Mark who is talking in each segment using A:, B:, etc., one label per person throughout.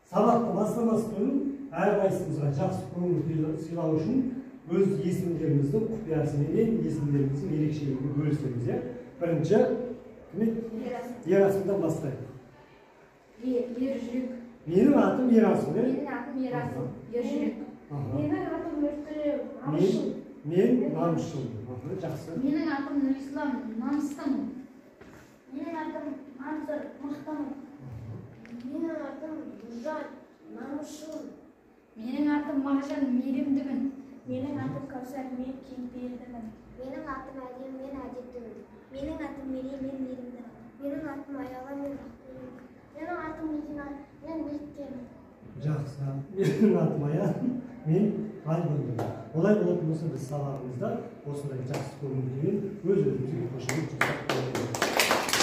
A: сабақты бастамас бұрын әрқайсымызға жақсы көңіл сыйлау үшін өз есімдеріміздің құпиясымен есімдеріміздің ерекшелігін бөлісеміз. Бірінші Ерасымдан бастайық.
B: Ержүрек.
A: Менің атым Ерасым.
B: Менің атым Ерасым. Ержүрек.
C: Менің атым Намысшыл.
A: Мен Намысшыл. Жақсы.
B: Менің атым Нұрислам. Намыстымын.
C: Менің атым Мансұр. Мықтымын. Менің атым Нұржан. Намысшыл.
B: Менің атым Мағжан. Мейірімдімін.
C: Менің атым Кәусар. Мен кейіпкерлімін.
D: Менің атым Әдем. Мен әдептімін. Менің атым Мерей. Мен мейірімдімін. Менің атым Аяла. Мен бақыттымын.
C: Менің атым Медина. Мен биіктемін.
A: Жақсы. Менің атым Аян. Мен Альбандымын. Олай болатын болса біз сабағымызда осындай жақсы көңіл-күймен өз-өзімізге қошемет жасап қоямыз.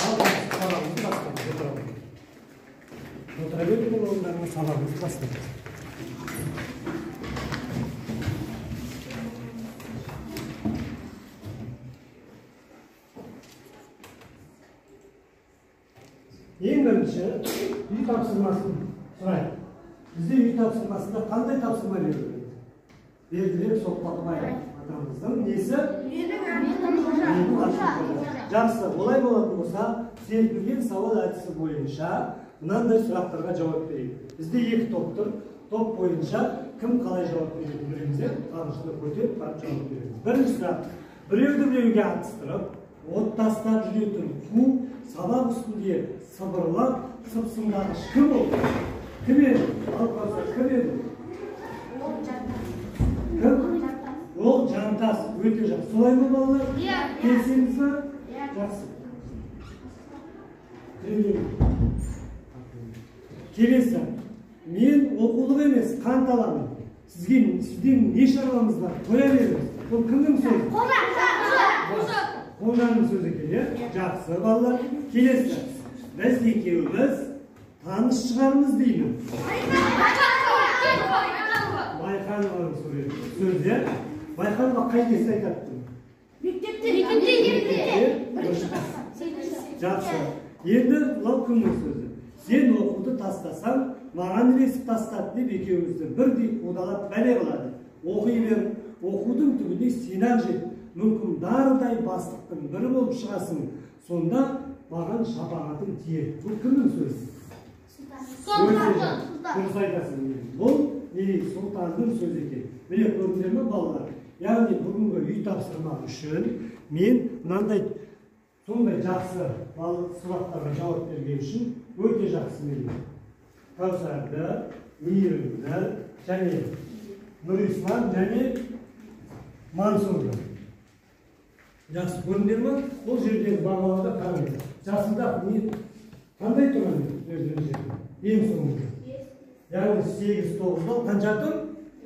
A: Ал сабағымызды бастаймыз. Отыра беріп бұл орындарына сабағымызды бастаймыз. Ең бірінші үй тапсырмасын сұрайық. Бізде үй тапсырмасында қандай тапсырма беріледі? Бердірек соқпақмай атамыздың несі?
B: Менің атым
A: Жақсы, олай болатын болса, серпілген сауал әдісі бойынша мынандай сұрақтарға жауап берейік. Бізде екі топ тұр. Топ бойынша кім қалай жауап беретінін білеміз, қамшыны көтеріп қарап жауап береміз. Бірінші сұрақ. Біреуді біреуге атыстырып, от тастап жүретін қу сабақ үстінде сыбырлап, сыпсыңдағыш кім ол? Кім еді? Ал қараса, кім еді? Кім? Ол Жантас. Өте жақсы. Солай ма балалар? Келсеңіз ба? Жақсы. Келесі. Мен оқулық емес, қант аламын. Сізден не шаруамыз бар? Қоя беріңіз. Бұл кімнің сөзі? Қожаның сөзі екен, жақсы балалар. Келесі. Біз екеуміз таныс шығармыз деймін. Байқанованың сөзі. Байқанова қай кезде айтады? Мектепте. Жақсы. Енді бұлау кімнің сөзі? Сен оқуды тастасаң, маған ілесіп тастады деп екеумізді бірдей қудалап бәле қылады. Оқи бер, оқудың түбіне сен-ақ жет. Мүмкін дардай бастықтың бірі болып шығасың. Сонда маған шапағатың тиер. Бұл кімнің сөзі? Дұрыс айтасың. Бұл Сұлтанның сөзі екен. Міне көрдіңдер ме балалар? Яғни бүгінгі үй тапсырма үшін мен мынандай сондай жақсы сұрақтарға жауап берген үшін өте жақсы менің. Кәусарды, Мейірімді және Нұрислам және Мансұрды. Жақсы көрдіңдер ме? Бұл жердегі бағаларды қараңыз. Жасында қандай тұрған жерде? Ең соңында. Яғни 8-9-дан қанша тұр?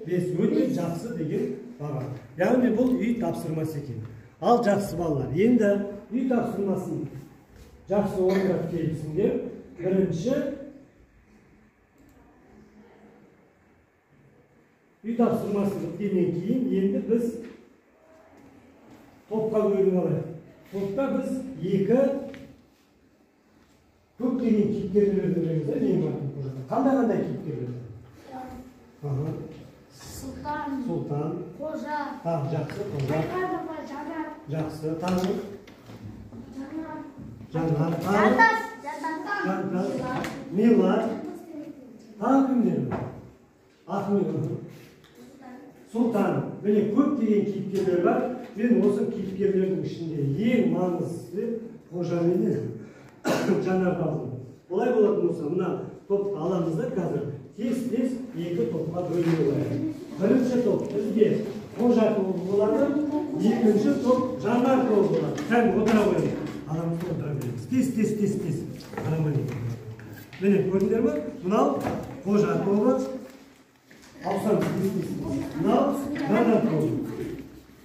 A: 5 өте жақсы деген баға. Яғни бұл үй тапсырмасы екен. Ал жақсы балалар, енді үй тапсырмасын жақсы орындап келіпсіңдер. Бірінші үй тапсырмасын біткеннен кейін енді біз топқа бөлініп алайық. Топта біз екі көптеген кейіпкерлерді білеміз. Қандай кейіпкерлер? Сұлтан.
C: Қожа.
A: Жақсы, Қожа.
C: Байқанова, Жанар.
A: Жақсы, Таңы.
C: Жанар.
A: Жантас. Милар. Тағы кімдер? Ахмет. Сұлтан. Міне көптеген кейіпкерлер бар. Мен осы кейіпкерлердің ішінде ең маңызды Қожа мен Жанарды алдым. Олай болатын болса, мына топты аламыз да қазір тез-тез екі топқа бөлініп алайық. Бірінші топ бізде Қожа тобы болады, екінші топ Жанар тобы болады. Сәл отыра қойыңыз. Арамызда отыра береміз. Тез. Міне көрдіңдер ме? Мынау Қожа тобы. Алсам тез. Мынау Жанар тобы.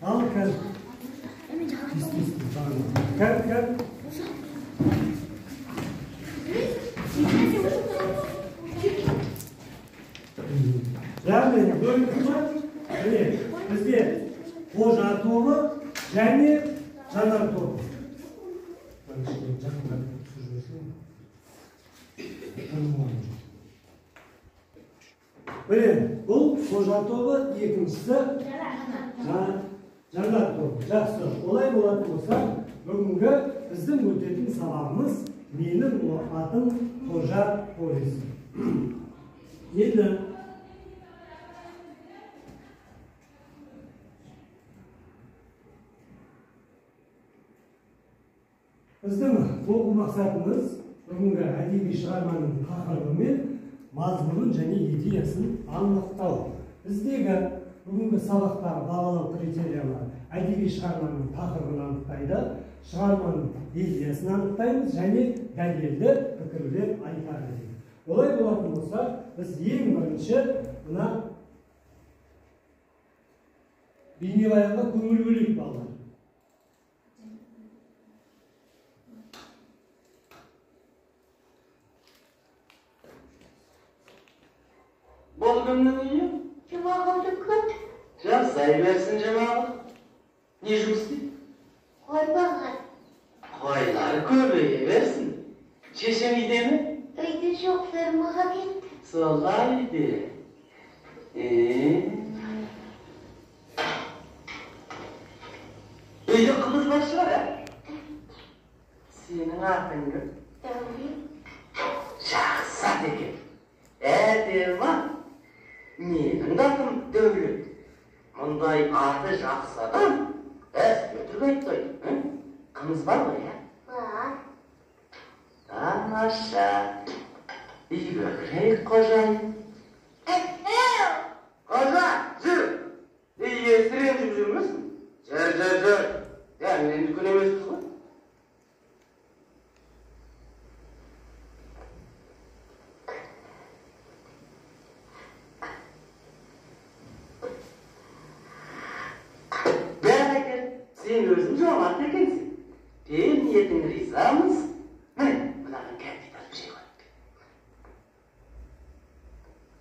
A: Ал кәл. Кәл. Яғни бізде Қожа тобы және Жанар тобы. Міне, бұл қожа тобы, екіншісі жанар тобы. Жақсы. Олай болатын болса, бүгінгі біздің өтетін сабағымыз менің атым қожа повесі. Енді біздің оқу мақсатымыз бүгінгі әдеби шығарманың тақырыбы мен мазмұнын және идеясын анықтау. Біздегі бүгінгі сабақтағы бағалау критериялары әдеби шығарманың тақырыбын анықтайды, шығарманың идеясын анықтаймыз және дәлелді пікірлер айтады. Олай болатын болса, біз ең бірінші мына бейнебаянға көңіл бөлейік балалар.
E: Болғаннан үйі?
D: Жұмағымды көт.
E: Жасай берсін жұмағы. Не жұмыс дейді?
D: Қой бағар.
E: Қойлар көбейе берсін. Шешем үйде ме?
D: Үйді жоқ, фермаға кетті.
E: Солай де. Үйде қымыз бар шығар, ә? Сенің атың кім?
D: Дәулет.
E: Жақсы ат екен. Әдемі. Менің атым Дәулет. Мұндай аты жақсы адам бәске түрге айтпайды. Қымыз бар ғой, ә?
D: Бар.
E: Тамаша. Үйге кірейік, қожайын. Қожа, жүр. Есті ренжіп жүрмесін? Жүр. Мен үлкен емеспіз ғой. Бәрекелді, сен өзің жомарт екенсің. Бел ниетің ризамыз. Міне, мынаған кәмпит алып жей қойып.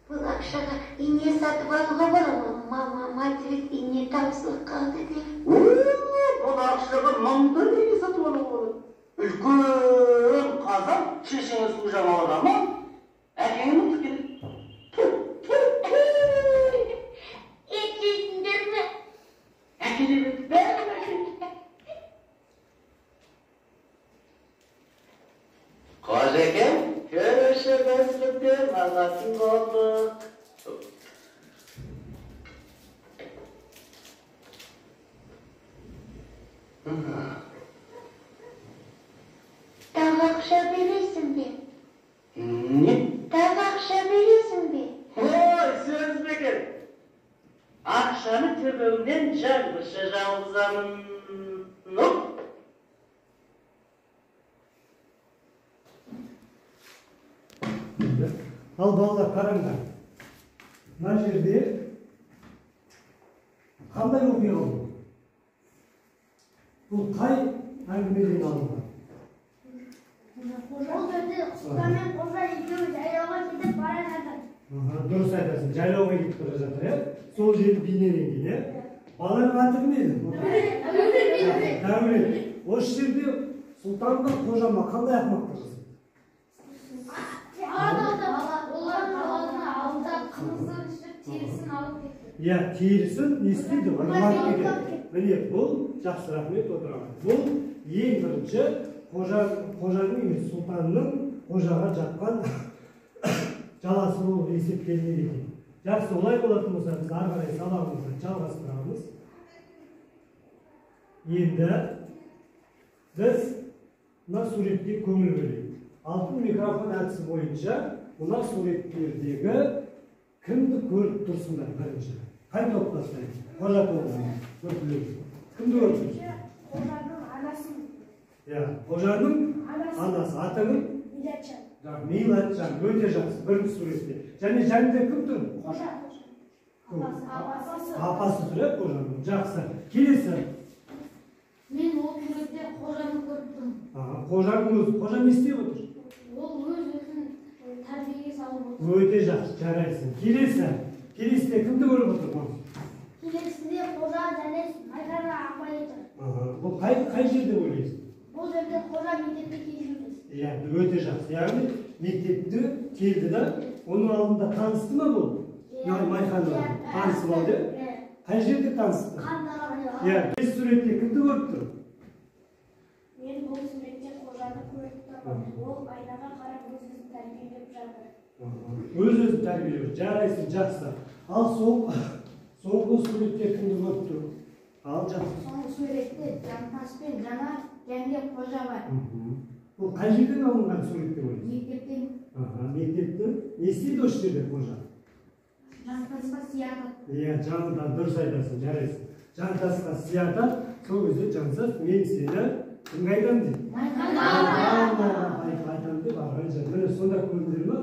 D: Бұл ақшаға ине сатып алуға бола ма? Материк ине таусылып қалды деп.
E: Бұл ақшаға мыңды неге сатып алуға болады? Үлкен қазан шешеңе су жамалға ма? Әкеңе ұмытып келеді.
D: Ет жейтіндер ме?
E: Әкеле бер, бәрін әкеле. Қожекем, көрші-көзлікте мағасын болдық.
D: Тағы ақша бересің бе?
E: Не?
D: Тағы ақша бересің бе?
E: Ой, сөз бекер. Ақшаны төбемнен жаңбырша жауғызамын.
A: Ал балалар қараңдар. Мына жерде қандай оқиға болды? Бұл қай әңгімеден алынған?
C: Ол жерде сұлтан мен қожа екеуі жайлауға кетіп бара жатыр.
A: Дұрыс айтасың, жайлауға кетіп бара жатыр, иә? Сол жерді бейнеленген, иә? Баланың аты кім еді? Дәулет. Осы жерде сұлтан ба, қожа ма, қандай ақымақтар жасады?
B: Олар алдында қымызды ішіп терісін алып кетті.
A: Иә, терісін не істейді? Ұрмақ кетеді. Міне, бұл жақсы рахмет отырған. Бұл ең бірінші қожаның емес, сұлтанның қожаға жаққан жаласы болып есептелінеді екен. Жақсы, олай болатын болса, біз ары қарай сабағымызды жалғастырамыз. Енді біз мына суретке көңіл бөлейік. Алтын микрофон әдісі бойынша мына суреттердегі кімді көріп тұрсыңдар бірінші? Қай топтастайын? Қожа тобын көріп. Кімді көріп тұрсыңдар?
C: Қожаның анасын.
A: Иә, қожаның анасы. Атыңыз?
C: Милатжан.
A: Милатжан, өте жақсы, бірінші суретте. Және жанында кім тұр?
C: Қожа.
A: Апасы тұр, иә, қожаның. Жақсы. Келесі.
B: Мен ол суретте қожаны көріп тұрмын.
A: Қожаның өзі. Қожа не істеп отыр?
B: Ол өзін тәрбиеге салып отыр.
A: Өте жақсы, жарайсың. Келесіде кімді көріп отырмыз?
C: Келесінде қожа және майдана апай тұр.
A: Бұл қай жерде ойлайсың?
C: Бұл жерде қожа мектепте келгенбіз.
A: Иә, өте жақсы. Яғни мектепте келді да, оның алдында танысты ма бұл? Майханова танысып алды. Қай жерде танысты? Иә, бес суретте кімді көріпті?
C: Мен бұл суретте қожаны көріп тұрмын. Ол айнаға қарап өз-өзін тәрбиелеп жатыр.
A: Өз-өзін тәрбиелеп, жарайсың, жақсы. Ал соңғы суретте кімді көріпті? Ал жақсы.
C: Соңғы суретте Жантас пен Жанар және қожа бар.
A: Бұл қай жерден алынған сурет деп ойлайсың?
C: Мектептен
A: Мектептен не істейді осы жерде қожа?
C: Жантасқа сиятады.
A: Иә, жанында дұрыс айтасың, жарайсың. Жантасқа сиятады, сол кезде Жантас мен сені кімге айтамын дейді. Айтамын деп арған жер. Міне сонда көрдіңдер ме?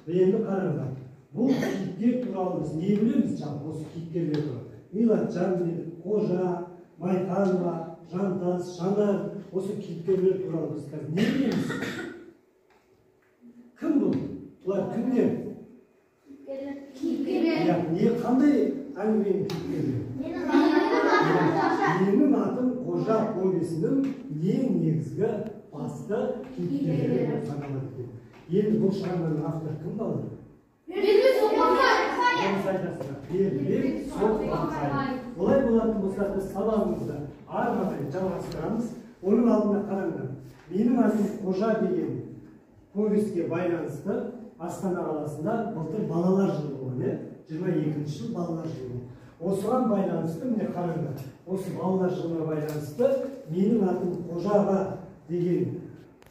A: Енді қараңдар. Бұл кейіпкер туралы біз не білеміз жалпы осы кейіпкерлер туралы? Милатжан дейді, қожа, Майханова, Жантас, Жанар, осы кейіпкерлер туралы біз қазір не білеміз? Кім бұл? Бұлар кімдер?
C: Кейіпкерлер.
A: Не қандай әңгіменің кейіпкерлері? Менің атым қожа повесінің ең негізгі басты кейіпкерлері болып саналады. Енді бұл шығарманың авторы кім болды?
C: Бердібек Соқпақбай.
A: Бердібек Соқпақбай. Олай болатын болса біз сабағымызды ары қарай жалғастырамыз. Оның алдында қараңдар. Менің атым қожа деген повестке байланысты Астана қаласында былтыр балалар жылы болды, 22-ші жыл балалар жылы. Осыған байланысты, міне қараңдар, осы балалар жылына байланысты менің атым қожаға деген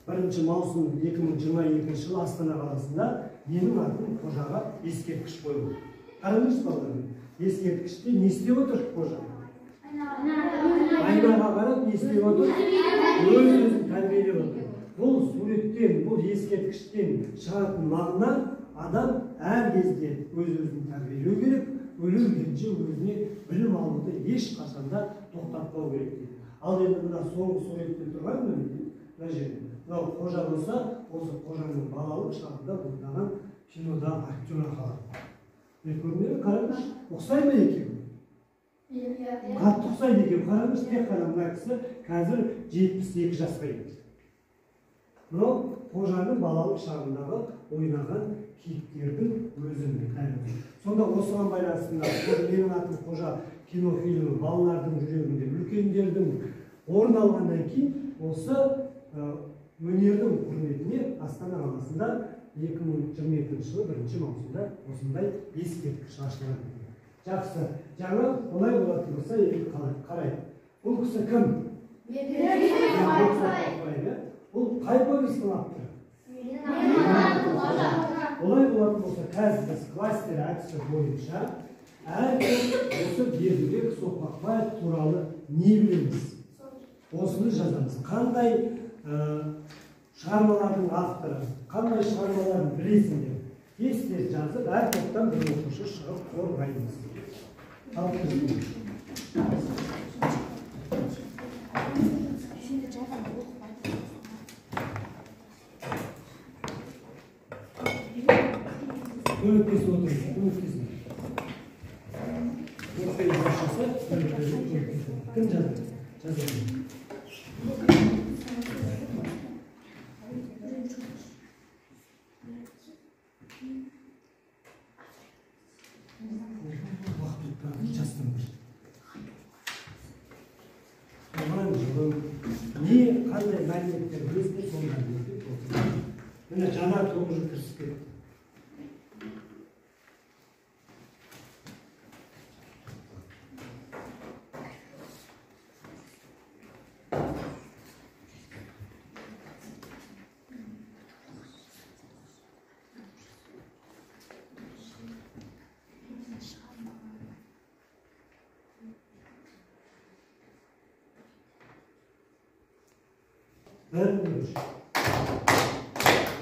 A: 1 маусым 2022 жылы Астана қаласында менің атым қожаға ескерткіш қойылды. Қараңыз балалар, ескерткіште не істеп отыр қожа? Айнаға қарап не істеп отыр? Өз-өзін тәрбиелеп отыр. Бұл суреттен, бұл ескерткіштен шығатын мағына адам әр кезде өз-өзін тәрбиелеу керек, өле-өлгенше өзіне білім алуды ешқашанда тоқтатпау керек дейді. Ал енді мына соңғы суретте тұрған мына жерде, мынау қожа болса, осы қожаның балалық шағында ойнаған кинода актер ақылы. Көрмеге қараңыз, ұқсай ма екеуі? Қатты ұқсайды екен, қараңыз, тек қана мына кісі қазір 72 жасқа келді. Мынау қожаның балалық шағындағы ойнаған кейіпкердің өзінің кәдімгі. Сонда осыған байланысты менің атым қожа кинофильмі балалардың жүрегінде, үлкендердің орын алғаннан кейін осы өнердің құрметіне Астана қаласында 2022 жылы 1 маусымда осындай ескерткіш ашылады. Жақсы, жаңа олай болатын болса енді қарайды. Бұл кісі кім? Бұл қай повестің авторы? Олай болатын болса, қазір біз кластер әдісі бойынша әркім осы Бердібек Соқпақбаев туралы не білеміз? Осыны жазамыз. Қандай шығармалардың авторы, қандай шығармаларын білесіңдер? Тез-тез жазып, әр топтан бір оқушы шығып қорғаймыз. Көмектесіп отырыңыз, көмектесің. Кім жазды? Жазды. Не қандай мәліметтер өзіне сонда берді? Міне жаңа тоғызы кірісіп кетті.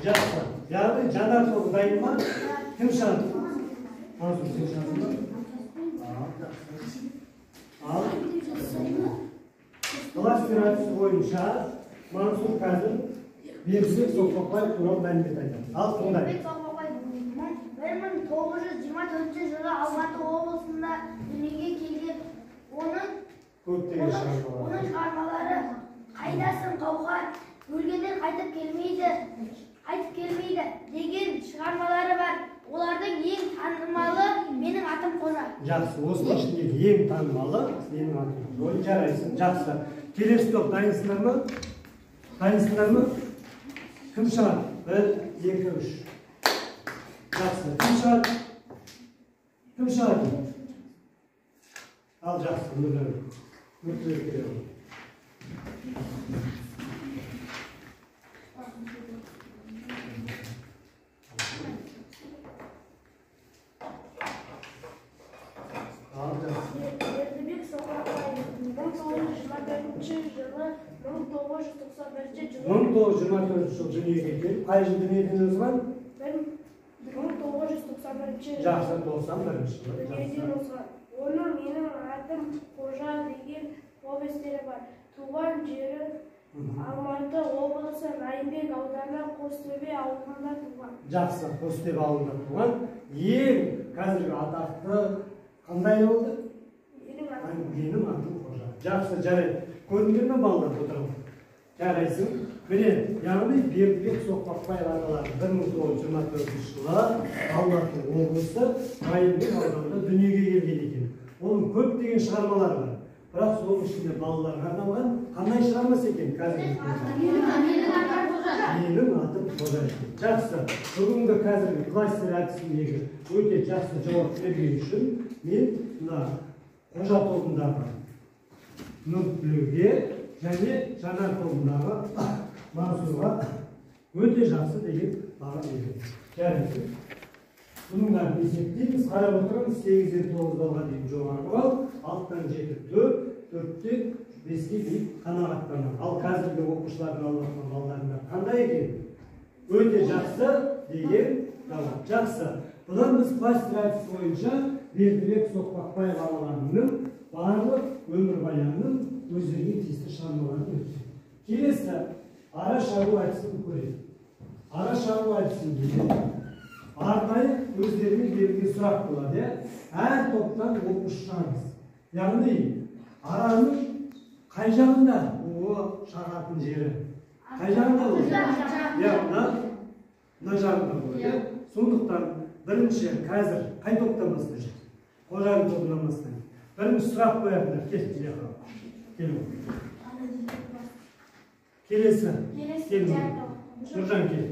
A: Жақсы. Яғни Жанар тобы дайын ма? Кім шығады? Мансұр, сен шығадың ба? Ал. Кластер әдісі бойынша Мансұр қазір Бердібек Соқпақбаев туралы мәлімет айтады. Ал тыңдай.
C: Бердібек Соқпақбай 1924 жылы Алматы облысында дүниеге келген. Оның шығармалары "Қайдасың қауқар, өлгендер қайтып келмейді" деген шығармалары бар. Олардың ең танымалы "Менің
A: Жақсы, осының ішіндегі ең танымалы менің атым. Ой, жарайсың, жақсы. Келесі топ дайынсыңдар ма? Дайынсыңдар ма? Кім шығады? 1, 2, 3. Жақсы. Кім шығады? Кім шығады? Ал жақсы, мүртілер керек.
C: Бердібек Соқырбаев 1924 жылы 1991 жылы
A: 1924 жыл дүниеге келіп, қай жыл дүниеден озған?
C: 1991
A: Жақсы, 91 жылы.
C: дүниеден озған. Оның менің атым Қожа деген повестері бар. Туған жері Алматы облысы Райымбек ауданы Қостөбе ауылында туған.
A: Жақсы, Қостөбе ауылында туған. Ең қазіргі атақты қандай болды? Менің атым Қожа. Жақсы, жарайды. Көрдіңдер ме балалар отырып? Жарайсың. Міне, яғни Бердібек Соқпақбаев аталары 1924 жылы Алматы облысы Райымбек ауданында дүниеге келген екен. Оның көптеген шығармалары бар. Бірақ соның ішінде балаларға арналған қандай шығармасы екен қазіргі кезде? Менің атым Қожа екен. Жақсы. Бүгінгі қазіргі кластер әдісіндегі өте жақсы жауап берген үшін мен мына Қожа тобындағы Нұртілеуге және Жанар тобындағы Мансұрға өте жақсы деген баға берген. Жарайды. Бұның бәрін есептейміз. Қарап отырыңыз, 8-ден 9 балға дейін жоғары балл, 6-тан 7 4, 4-тен 5-ке дейін қанағаттанады. Ал қазіргі оқушылардың алған балдарында қандай екен? Өте жақсы деген жауап. Жақсы. Бұдан біз кластер әдісі бойынша Бердібек Соқпақбаев балаларының барлық өмірбаянының өздеріне тиісті шығармаларын өтті. Келесі ара шағу әдісін көреді. Ара шағу әдісінде арнайы өздеріне берілген сұрақ болады. Әр топтан оқушы шығарыңыз. Яғни араның қай жағында шағатын жері? Қай жағында ол? Мына жағында болады. Сондықтан бірінші қазір қай топтан бастайық? Қожаның тобынан бастайық. Бірінші сұрақ қоятындар. Кел. Келесі. Нұржан кел.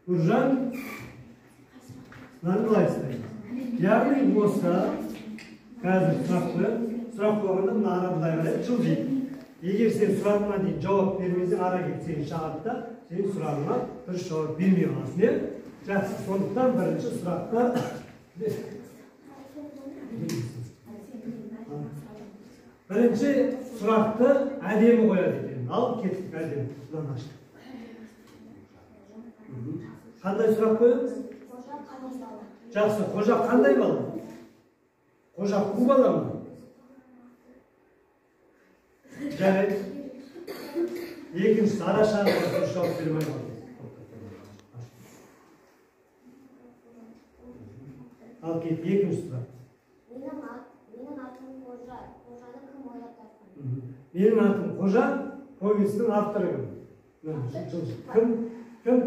A: Нұржан мынаны былай істейміз. Яғни осы қазір сұрақ қойғанда мына ара былай қарайды, жылжиды. Егер сен сұрағыңа дейін жауап бермесең, ара келіп сені шағады, сенің сұрағыңа дұрыс жауап бермей қаласың. Жақсы, сондықтан бірінші сұрақта бірінші сұрақты әдемі қояды екен. Ал кеттік әдемі. Бұдан аштық. Қандай сұрақ қоямыз? Жақсы, Қожа қандай бала? Қожа қу бала ма? Жарайды. Екіншісі ара шағында дұрыс жауап бермей қалды. Ал кет, екінші сұрақ.
D: Менің атым Қожа. Қожаны кім ойлап тапқан?
A: Менің атым Қожа, повестің авторы кім? Кім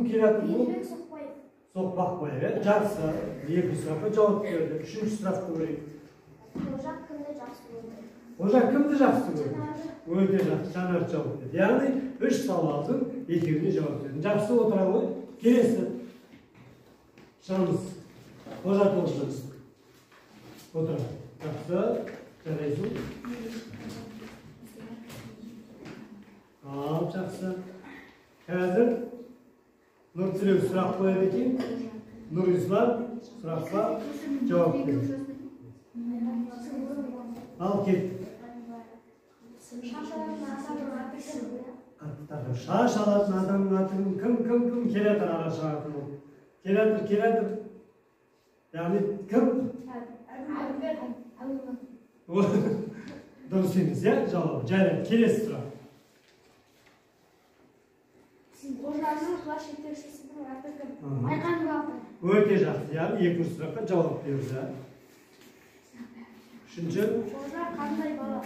A: келе жатыр бұл?
D: Бердібек Соқпақбаев.
A: Соқпақбаев, жақсы. Екі сұраққа жауап берді. Үшінші сұрақты көрейік.
D: Қожа кімді жақсы көрді?
A: Қожа кімді жақсы көрді? Өте жақсы, Жанар жауап берді. Яғни үш сауалдың екеуіне жауап берді. Жақсы отыра ғой. Келесі. Шамыз. Қожа тобынан. Отыра. Жақсы. Жарайсың. Ал, жақсы. Қазір Нұртілеу сұрақ қояды екен. Нұрислам сұраққа жауап берді. Ал кет. Шаш алатын адамның атын кім келе жатыр ара шағатын ол? Келе жатыр. Яғни кім? Дұрыс емес, жауап. Жарайды, келесі сұрақ.
C: Қожаның класс жетекшісінің аты кім?
A: Өте жақсы, яғни екінші сұраққа жауап берді. Үшінші.
C: Қожа қандай бала?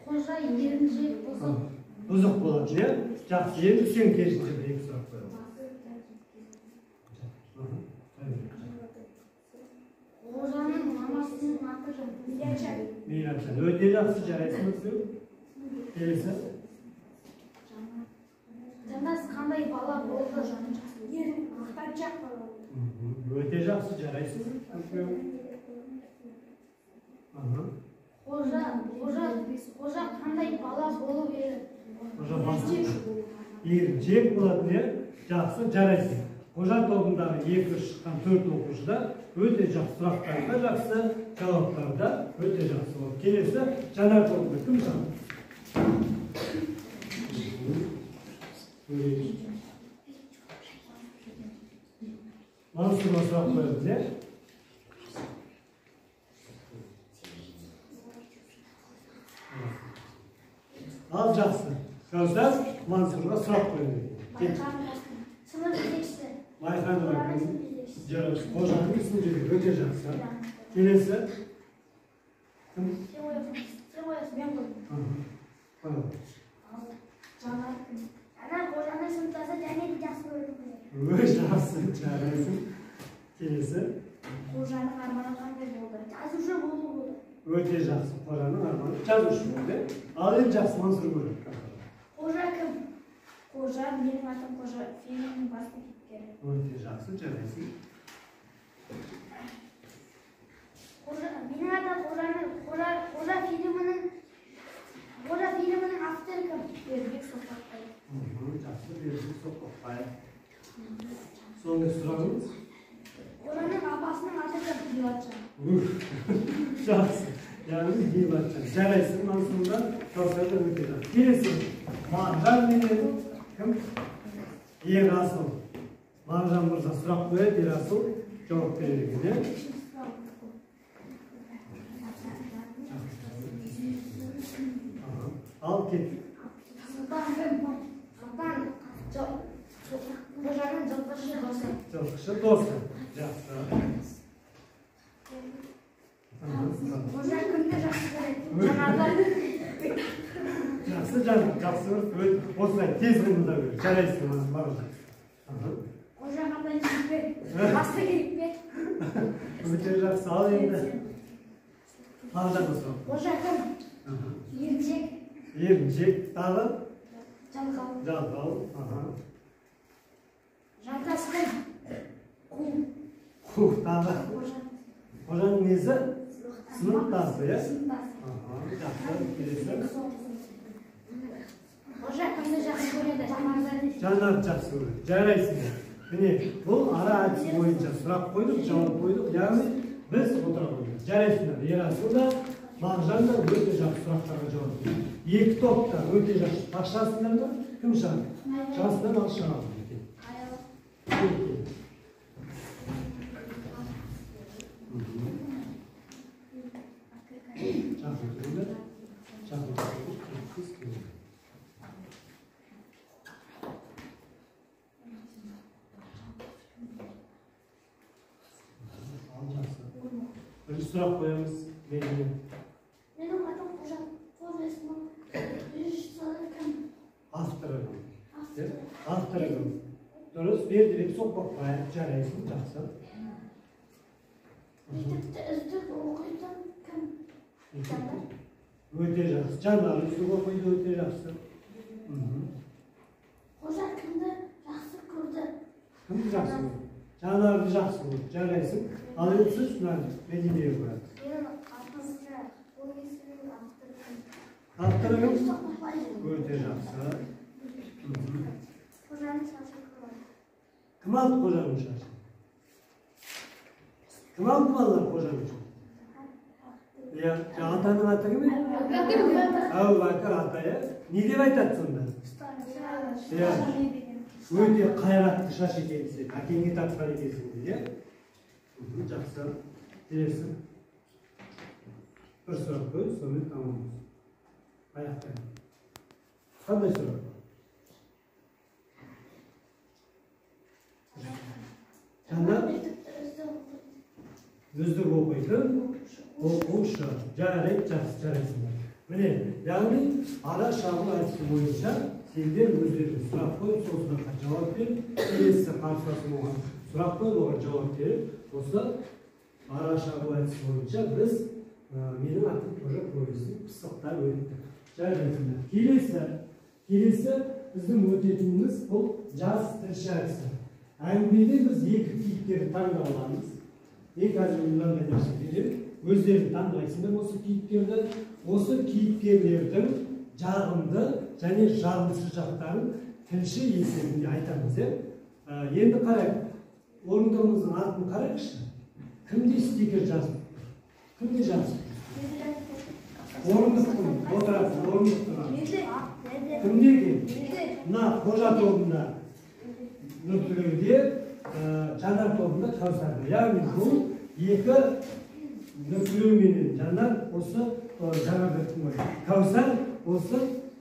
B: Қожа еріншек
A: Бұзық болады, не? Жақсы, енді сен керісінше бір екі сұрақ қоямын.
B: Қожаның мамасының аты кім?
A: Meyratcan. Öte жақсы жарайсыңыз деп. Келесі.
B: Жанас қандай бала болды?
C: Мақтаншақ бала.
A: Өте жақсы жарайсыз.
B: Қожа қандай бала болу керек?
A: Қожа жек болатын е, жақсы жарайсың. Қожа тобындағы 2 шыққан 4 оқушыда өте жақсы сұрақтарда жақсы, жауаптарда өте жақсы болды. Келесі жанар тобында кім жан? Мансұрға сұрақ қойыңыз, е? Ал жақсы. Қазір Мансұрға сұрақ қойыңыз.
D: Сынып жетекшісі.
A: Майханова қожаның ісін жүрген өте жақсы. Келесі. Кім?
D: Сен қоясың, мен қойдым. Ана қожаның сыныптасы және де жақсы көрдім.
A: Жақсы жарайсың. Келесі.
D: Қожаның арманы қандай болды? Жазушы болу болды.
A: Өте жақсы. Қожаның арманы жазушы болды. Ал енді жақсы Мансұр көреді.
D: Қожа кім? Қожа, менің атым Қожа, фильмнің басты кейіпкері.
A: Өте жақсы жарайсың.
D: Менің атым Қожа фильмінің авторы кім? Бердібек Соқпақбаев.
A: Жақсы, Бердібек Соқпақбаев. Соңғы сұрағыңыз?
D: Қожаның апасының аты кім? Дулатжан.
A: Жақсы. Яғни Дулатжан. Жарайсың Мансұрда. Тоқсайда өте жақсы. Келесі. Мағжан менен кім? Ерасыл. Мағжан мырза сұрақ қояды, Ерасыл жауап береді. Ал кет.
D: Сұлтан кім? Қожаның жылқышы досы.
A: Жылқышы досы. Жақсы.
D: Қожа кімді жақсы көреді? Жанарды.
A: Жақсы жаным, жақсы көріп, осылай тез қимылда көріп, жарайсың Мағжан.
D: Қожа қандай кейіпкер? Басты кейіпкер.
A: Өте жақсы. Ал енді Мағжанға сұрақ.
D: Қожа кім? Еріншек.
A: Еріншек, тағы?
D: Жалқау.
A: Жалқау.
D: Жантас кім? Қу.
A: Тағы? Қожаның несі? Сыныптасы, е?
D: Сыныптасы.
A: Жақсы, келесі.
D: Қожа кімді жақсы көреді? Жанарды.
A: Жанарды жақсы көреді. Жарайсың. Міне, бұл ара әдісі бойынша сұрақ қойдық, жауап қойдық. Яғни біз отыра қойдық. Жарайсыңдар. Ерасыл да, Мағжан да өте жақсы сұрақтарға жауап берді. Екі топта өте жақсы тақшасыңдар ма? Кім шаң? Жасынан ал шаң. Сұрақ қоямыз.
D: Менің атым Қожа. Повестінің режиссері кім?
A: Авторы кім? Авторы кім? Дұрыс, Бердібек Соқпақбаев. Жарайсың, жақсы.
D: Мектепте үздік оқитын кім? Жанар.
A: Өте жақсы. Жанар үздік оқиды, өте жақсы.
D: Қожа кімді жақсы көрді?
A: Кімді жақсы көрді? Жанарды жақсы көрді. Жарайсың. Ал енді сіз Мәдинеге көреді.
D: Менің атым Қожа. Повестінің авторы кім?
A: Авторы кім?
D: Соқпақбаев.
A: Өте жақсы.
D: Қожаның шашы кім?
A: Кім алды қожаның шашын? Кім алды балалар қожаның шашын? Атаның аты кім? Әбубәкір ата, е? Не деп айтады сонда? Өте қайратты шаш екенсің, әкеңе тартқан екенсің дейді. Жақсы. Келесі. Бір сұрақ қой, сонымен тамамыз. Аяқтайын. Қандай сұрақ? Жанар үздік оқиды, оқушы. Жарайды, жақсы, жарайсыңдар. Міне, яғни ара шағын әдісі бойынша сендер өздеріңіз сұрақ қойып, сол сұраққа жауап беріп, келесі қарсыласың оған сұрақ қойып, оған жауап беріп, осы ара шағын әдісі бойынша біз Менің атым тоже повестің пысықтар өтті. Жарайсыңдар. Келесі біздің өтетініміз бұл жас тілші әдісі. Әңгімеде біз екі кейіпкерді таңдап аламыз. Қазір мынандай нәрсе беремін. Өздерін таңдайсыңдар осы кейіпкерді. Осы кейіпкерлердің жағымды және жағымсыз жақтарын тілші есебінде айтамыз. Енді қарайық. Орындығымыздың атын қарайықшы. Кімде стикер жазып? Кімде жазып? Орындық кім? Отырасың, орындық тұрады. Кімде екен? Мына қожа тобында Нұртілеуде, Жанар тобында Кәусарда. Яғни бұл екі Нұртілеу менен Жанар осы Кәусар осы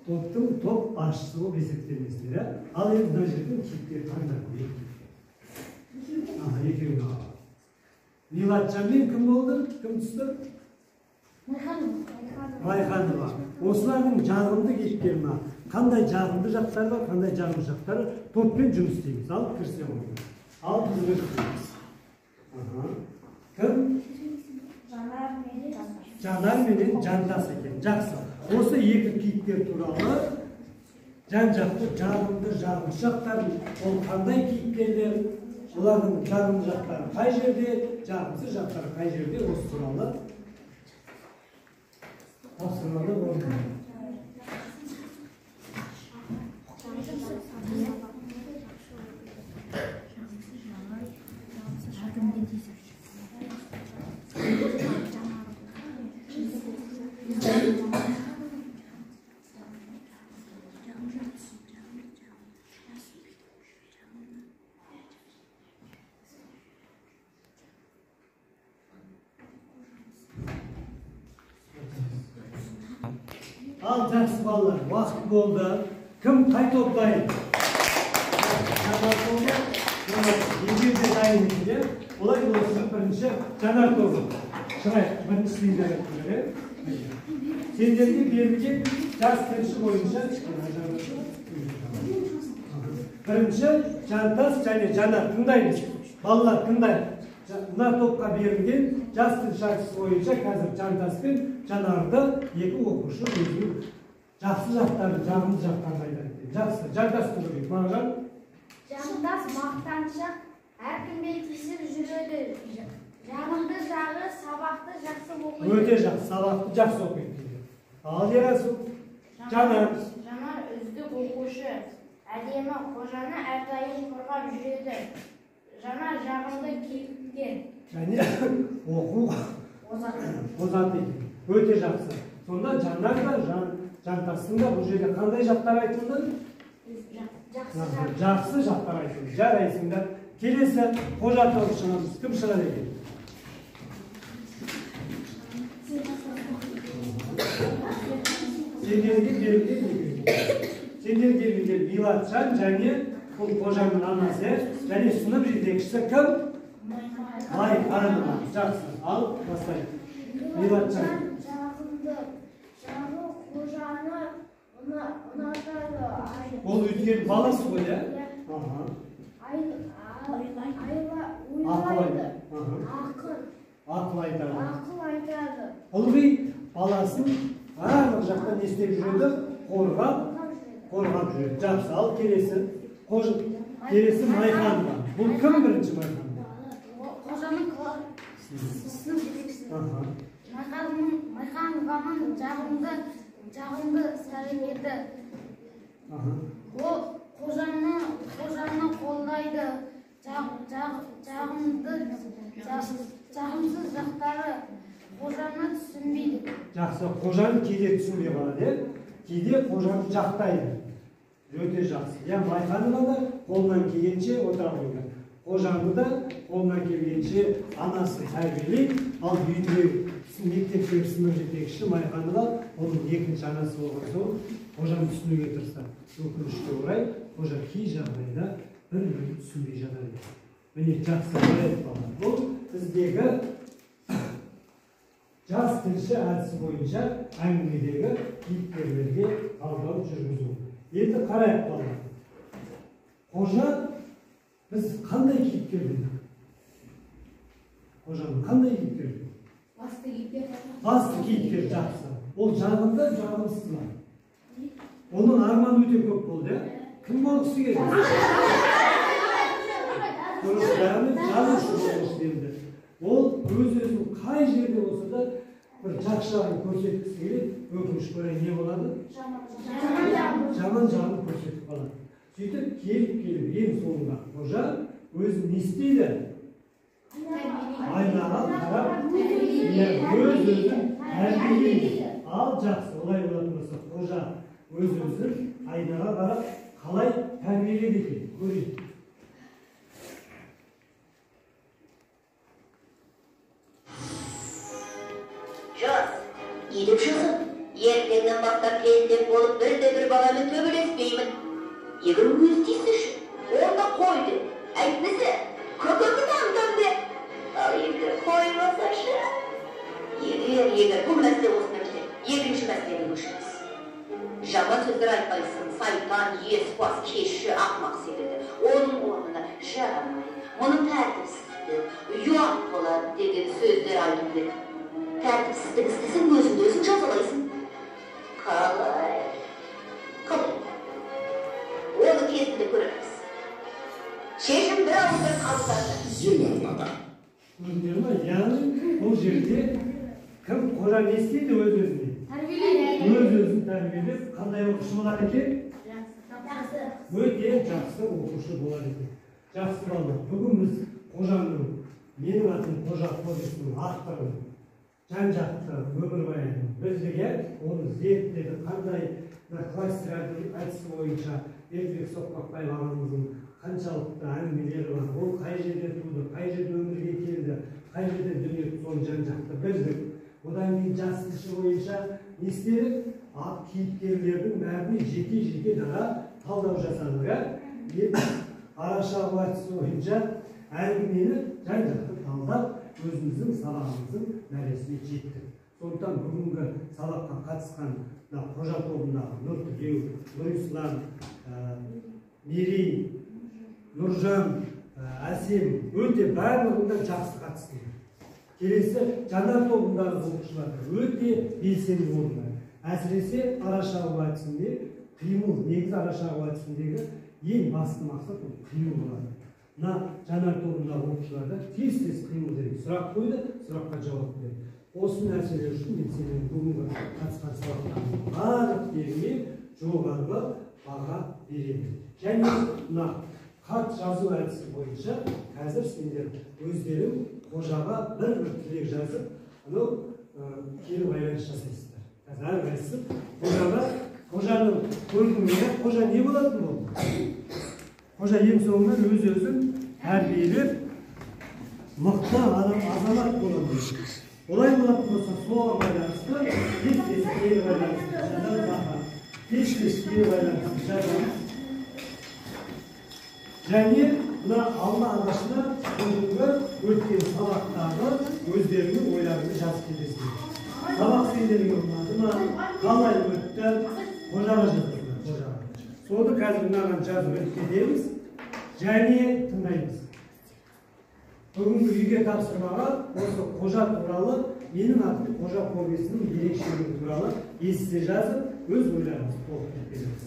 A: топтың топ басшысы болып есептелесіздер. Ал енді мына жерден кейіпкер таңдап екеуін алады. Милатжанмен кім болды? Кім түсті? Майханова. Осылардың жағымды кейіпкері ма? Қандай жағымды жақтары бар, қандай жағымды жақтары топпен жұмыс істейміз. Ал кірсе ойын. Ал бізге істейміз. Кім? Жанар менен Жандас екен. Жақсы. Осы екі кейіпкер туралы жан-жақты жағымды жағымсыз жақтарын ол қандай кейіпкерлер, олардың жағымды жақтары қай жерде, жағымсыз жақтары қай жерде, осы туралы тапсырмада орындалды. Al жақсы балалар, уақыт болды. Кім қай топтайын? Жанар тобы, егерде дайын екен, олай болсын бірінші Жанар тобы. Шығайық, бірінші сендер өткізер. Сендерге берілген жас тілші бойынша бірінші Жандас және Жанар тыңдаймыз. Балалар тыңдайық. Мына топқа берілген жас тілші бойынша қазір Жандас пен Жанарды екі оқушы өзінің жақсы жақтарын, жағымды жақтарын айтады. Жақсы, Жандас тұрып, Мағжан?
B: Жандас мақтаншақ, әркіммен тиісіп жүреді. Жағымды жағы сабақты жақсы оқиды.
A: Өте жақсы, сабақты жақсы оқиды. Ал Ерасыл? Жанар?
B: Жанар үздік оқушы. Әдемі қожаны әрдайым қорғап жүреді. Жанар жағымды кейіпкер.
A: Және оқу озат екен. Өте жақсы. Сонда Жанар да, Жантастың да бұл жерде қандай жақтар айтылды? Жақсы жақтар айтылды. Жарайсыңдар. Келесі қожа тобы шығамыз. Кім шығады екен? Сендерге берілген Милатжан және бұл қожаның анасы және сынып жетекшісі кім? Майханова. Жақсы. Ал бастайық. Милатжан.
D: Жағы қожаны ұнатады.
A: Ол өткен баласы ғой, иә?
D: Ойлайды.
A: Ақыл айтады.
D: Ақыл айтады.
A: Ылғи баласын барлық жақтан естеп жүреді, қорғап жүреді. Жақсы. Ал келесі Майханова. Бұл кім бірінші Майханова?
B: Қожаның сынып жетекшісі. Майханованың жағымды сәрігерді. Ол қожаны қолдайды. Жағымсыз жақтары қожаны түсінбейді.
A: Жақсы, қожаны кейде түсінбей қалады, кейде қожаны жақтайды. Өте жақсы. Майханова да қолынан келгенше отыра қойды. Қожаны да қолынан келгенше анасы тәрбиелейді, ал үйінде мектептегі сынып жетекшісі Майханова оның екінші анасы болған соң қожаны түсінуге тырысады. Өкінішке орай, қожа кей жағдайда бір-бірін түсінбей жатады. Міне жақсы қарайды балалар. Бұл біздегі жас тілші әдісі бойынша әңгімедегі кейіпкерлерге талдау жүргізу. Енді қарайық балалар. Қожа біз қандай кейіпкер дедік? Қожаның қандай кейіпкер дедік? Басты кейіпкер жақсы. Ол жағында жағымсыз бар. Оның арманы өте көп болды, иә? Кім болғысы келді? Яғни жаны үшін болғысы келді. Ол өз-өзін қай жерде болса да бір жақсы жағын көрсеткісі келеді, өкінішке орай не болады? Жаман жағын көрсетіп қалады. Сөйтіп келіп ең соңында қожа өзі не істейді? Айнаға қарап, өз-өзін тәрбиелейді. Ал жақсы, олай болатын болса, қожа өз-өзін айнаға қарап, қалай тәрбиелейді екен? Көрейік.
F: Жас, еліп шығын. Ертеңнен бастап келіндеп болып бірде-бір баланы төбелеспеймін. Егер өз дейсі үшін, онда қойды. Әйтмесе, көкөкі дамды. Ал егер қоймаса шы? Егер бұл мәселе осына келсе, екінші мәселені көшеміз. Жаман сөздер айтпайсың, сайтан, ес-бас, кешші, ақмақ секілді. Оның орнына жарамай, мұның тәртіпсіздік, ұят болады деген сөздер айтып еді. Тәртіпсіздік істесең өзіңді өзің жазалайсың. Қалай? Оны кезінде көреміз. Шешім бір ауыздан қабылданды.
E: Елорнада.
A: Көрдіңдер ме? Яғни бұл жерде кім қожа не істейді өз-өзіне? Өз-өзін тәрбиелеп, қандай оқушы болады екен? Өте жақсы оқушы болады екен. Жақсы балалар. Бүгін біз қожаның, менің атым қожа повесінің авторын, жан-жақты өмірбаянын білдік, оны зерттеді, қандай классик әдісі бойынша Бердібек Соқпақбаев ағамыздың қаншалықты әңгімелері бар, ол қай жерде туды, қай жерде өмірге келді, қай жерде дүние соны жан-жақты білдік. Одан кейін жас кіші бойынша не істедік? Кейіпкерлердің бәріне жеке-жеке дара талдау жасадық. Араша әдісі бойынша әңгімені жан-жақты талдап, өзіміздің сабағымыздың мәресіне жеттік. Сондықтан бүгінгі сабаққа қатысқан қожа тобындағы Нұртілеу, Нұрислам, Мерей, Нұржан, Әсем өте барлығында жақсы қатысты. Келесі жанар тобындағы оқушылар өте белсенді болды. Әсіресе араша әдісінде қимыл, негізі араша әдісіндегі ең басты мақсат ол қимыл болады. Мына жанар тобындағы оқушыларда тез-тез қимыл деген сұрақ қойды, сұраққа жауап берді. Осы нәрселер үшін мен сенің бүгінгі қатысқан сабақтардың барлықтеріне жоғарғы баға беремін. Және мына хат жазу әдісі бойынша қазір сендер өздерің қожаға бір тілек жазып, кері байланыс жасайсыздар. Қазір әрқайсысы қожаның көркімен, қожа не болатын болды? Қожа ең соңынан өз-өзін тәрбиелеп, мықты азамат болады. Олай болатын болса, соған байланысты, тез-тез кері байланысты жазамыз. Тез-тез кері байланысты жазамыз. Және мына алма ағашына бүгінгі өткен сабақтағы өздерінің ойларını жазып кетесіңдер. Сабақ сендерге ұнады ма? Қалай өтті? Қожаға жеткізді. Соны қазір мынаған жазып өткіземіз. Және тыңдаймыз. Бүгінгі үйге тапсырмаға осы қожа туралы, менің атты қожа повесінің ерекшелігі туралы есте жазып, өз ойларымызды толық кеткеніміз.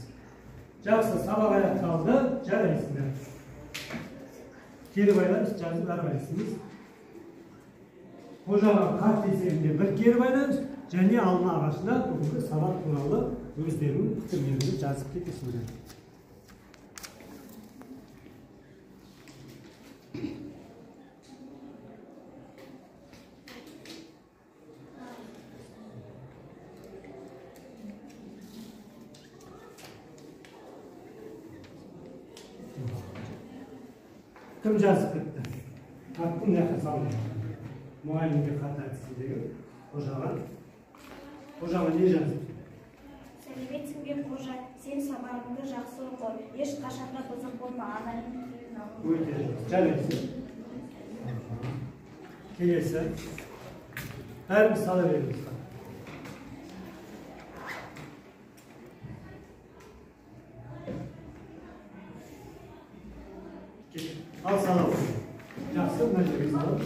A: Жақсы, сабақ аяқталды, жарайсыңдар. Кері байланыс жазып әрқайсымыз. Қожаға қарт есебінде бір кері байланыс, және алма ағашына бүгінгі сабақ туралы өздерінің пікірлерін жазып кетесіңдер. Кім жазып кетті? Хаттың жаққа салды. Мұғалімге хат әдісіндегі қожаға не жазып?
C: Сәлеметсің бе қожа, сен сабағыңды жақсы оқы, ешқашанда бұзық болма, ананың тілін алу.
A: Өте жарайсың. Келесі. Бәріміз сала береміз. Al sana. Жақсы, мына жерге салып.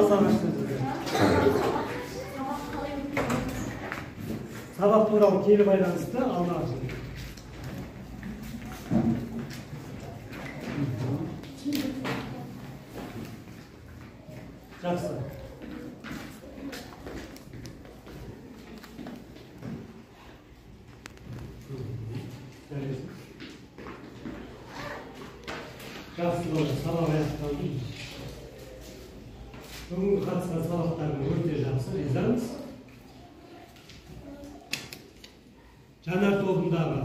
A: мазалаштырды. Сабақ туралы кері байланысты алмағыз. Жақсы. Жақсы болды, сабақ аяқталды. Бүгінгі қатысқан сабақтардың өте жақсы, ризамыз. Жанар тобындағы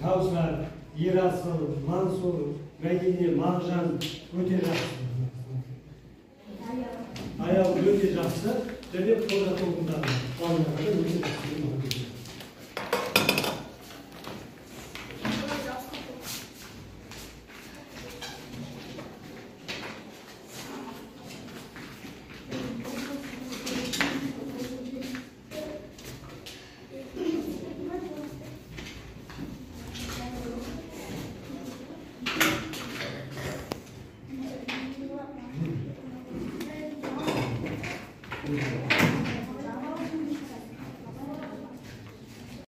A: Каусар, Ерасыл, Мансур, Мәдине, Мағжан өте жақсы. Аял өте жақсы, және Қожа тобындағы балаларға өте жақсы. Thank you.